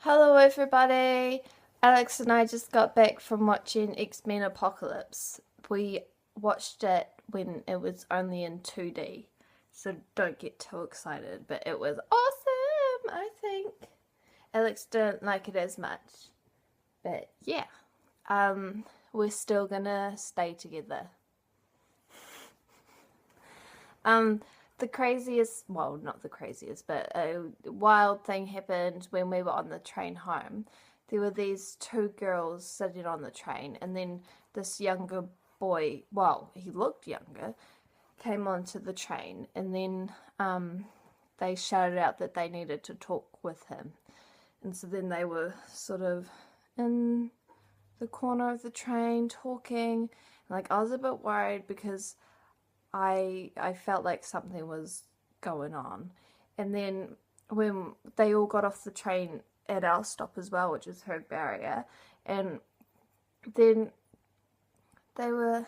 Hello everybody! Alex and I just got back from watching X-Men Apocalypse. We watched it when it was only in 2D, so don't get too excited, but it was awesome, I think. Alex didn't like it as much, but yeah, we're still gonna stay together. Um, the craziest, well, not the craziest, but a wild thing happened when we were on the train home. There were these two girls sitting on the train, and then this younger boy, well, he looked younger, came onto the train, and then they shouted out that they needed to talk with him. And so then they were sort of in the corner of the train talking. Like, I was a bit worried because I felt like something was going on. And then when they all got off the train at our stop as well, which is Herg Barrier, and then they were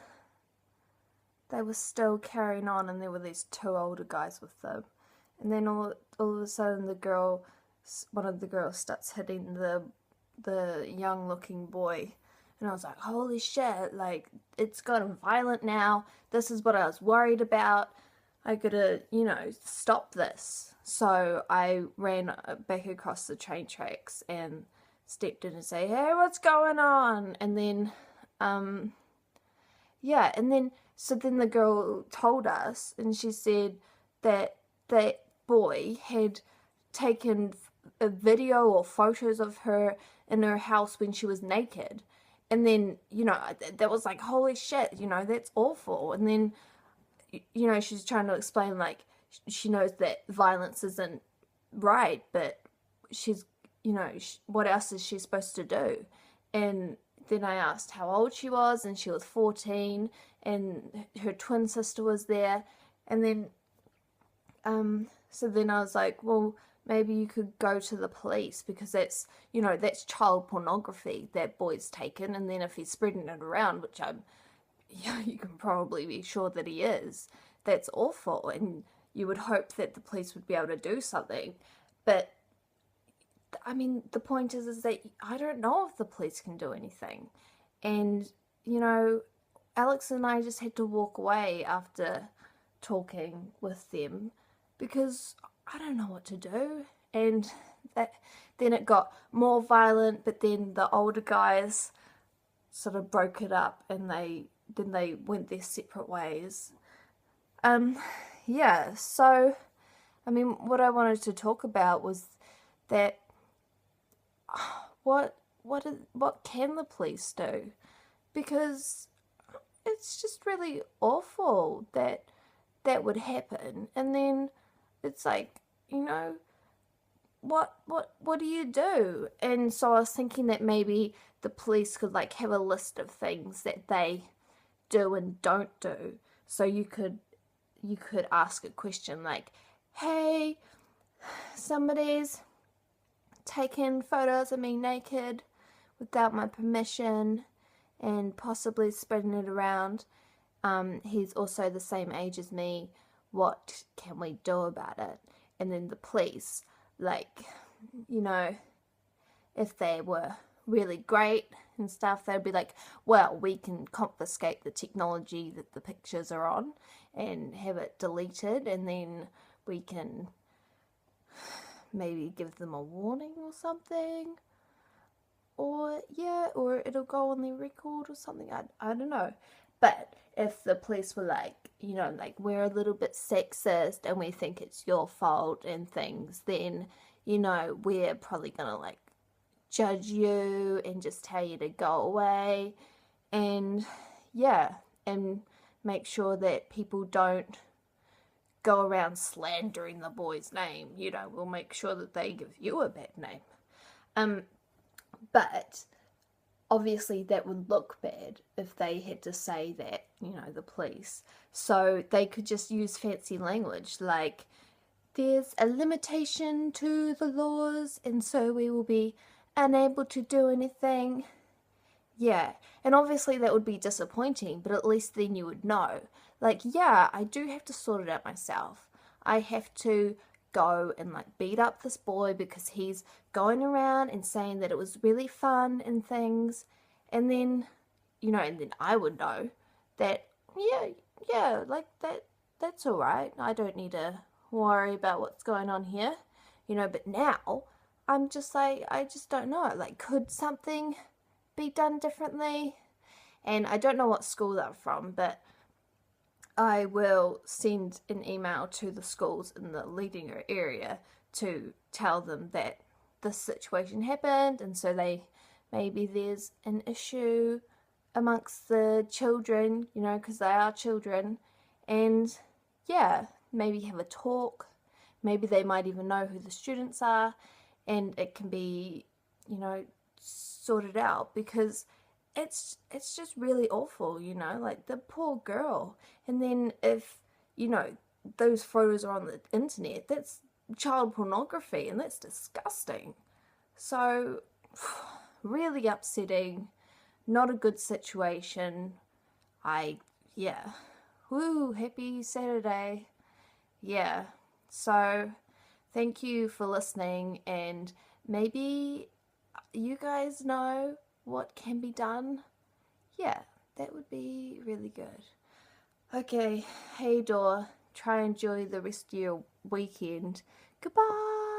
they were still carrying on, and there were these two older guys with them. And then all of a sudden, one of the girls starts hitting the young looking boy, and I was like, holy shit, like, it's gotten violent now. This is what I was worried about. I gotta, stop this. So I ran back across the train tracks and stepped in and say, hey, what's going on? And then, yeah, and then, so then the girl told us, and she said that that boy had taken a video or photos of her in her house when she was naked. And then, that was like, holy shit, that's awful. And then, she's trying to explain, like, she knows that violence isn't right, but she's, what else is she supposed to do? And then I asked how old she was, and she was 14, and her twin sister was there. And then, so then I was like, well, maybe you could go to the police, because that's child pornography that boy's taken. And then if he's spreading it around, which you can probably be sure that he is, that's awful. And you would hope that the police would be able to do something. But I mean, the point is that I don't know if the police can do anything. And, Alex and I just had to walk away after talking with them, because I don't know what to do. And then it got more violent, but then the older guys sort of broke it up, and then they went their separate ways. Yeah, so I mean, what I wanted to talk about was that what can the police do? Because it's just really awful that would happen. And then it's like, what do you do? And so I was thinking that maybe the police could, like, have a list of things that they do and don't do. So you could ask a question like, hey, somebody's taken photos of me naked without my permission and possibly spreading it around. He's also the same age as me. What can we do about it? And then the police, like, if they were really great and stuff, they'd be like, well, we can confiscate the technology that the pictures are on and have it deleted, and then we can maybe give them a warning or something, or it'll go on their record or something. I don't know. But if the police were like, like, we're a little bit sexist and we think it's your fault and things, then, we're probably gonna, like, judge you and just tell you to go away. And yeah, and make sure that people don't go around slandering the boy's name. We'll make sure that they give you a bad name. But obviously that would look bad if they had to say that, the police. So they could just use fancy language like, there's a limitation to the laws, and so we will be unable to do anything. Yeah, and obviously that would be disappointing, but at least then you would know. Like, yeah, I do have to sort it out myself. I have to go and like beat up this boy because he's going around and saying that it was really fun and things. And then, and then I would know that, yeah, like that's all right. I don't need to worry about what's going on here, but now I'm just like, I just don't know. Like, could something be done differently? And I don't know what school they're from, but I will send an email to the schools in the Leadinga area to tell them that this situation happened, and so maybe there's an issue amongst the children, because they are children, and yeah, maybe have a talk. Maybe they might even know who the students are, and it can be, sorted out, because it's just really awful, like the poor girl. And then if, those photos are on the internet, that's child pornography, and that's disgusting. So, really upsetting, not a good situation. Woo, happy Saturday. Yeah, so thank you for listening, and maybe you guys know what can be done. Yeah, that would be really good. Okay, hey Dor, try and enjoy the rest of your weekend. Goodbye.